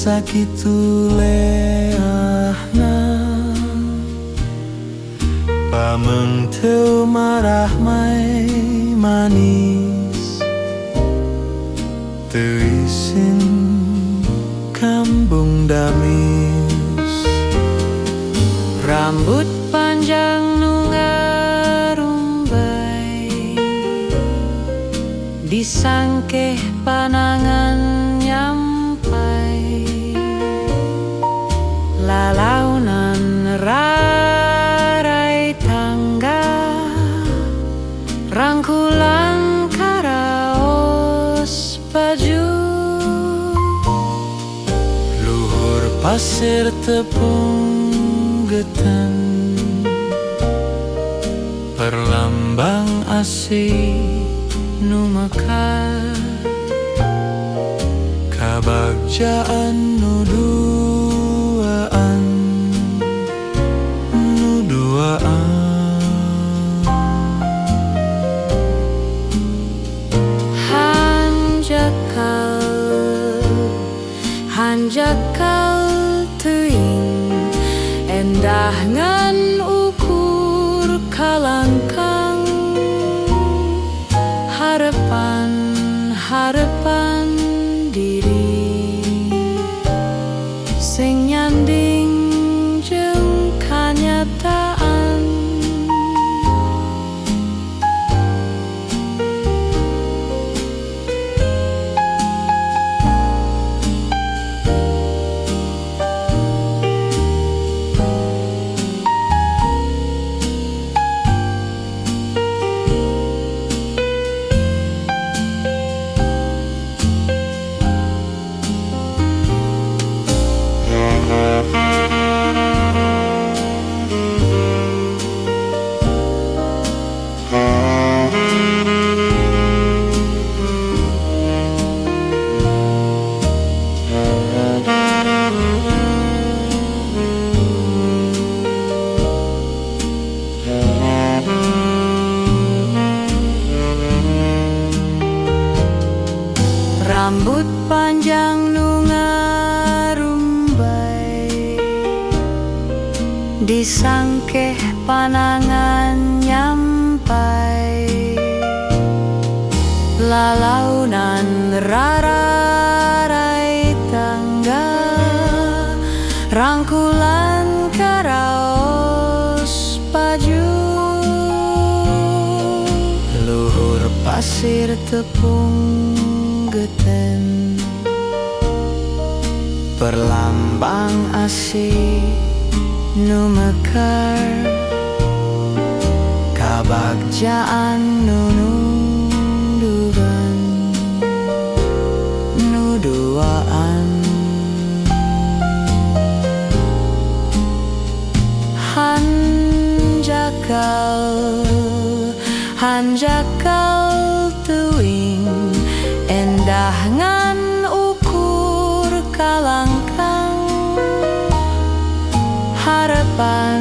sakitu leahna pameng teu marah mai manis teu isin kambung damis rambut panjang nu ngarumbai disangkeh panangan nyampai lalaunan rarai tangga rangkulan karaos baju luhur pasir tepung getan perlambang asih nu mekar kabagjaan nu duaan hanjakal teuing endah ngan ukur kalangkang harapan diri sing nyanding jeung kanyataan rambut panjang nu ngarumbai disangkeh panangan nyampai lalaunan rarai tangga rangkulan karaos baju luhur pasir tepung geten perlambang asih nu mekar kabagjaan nu duaan hanjakal teuing endah ngan ukur kalangkang harapan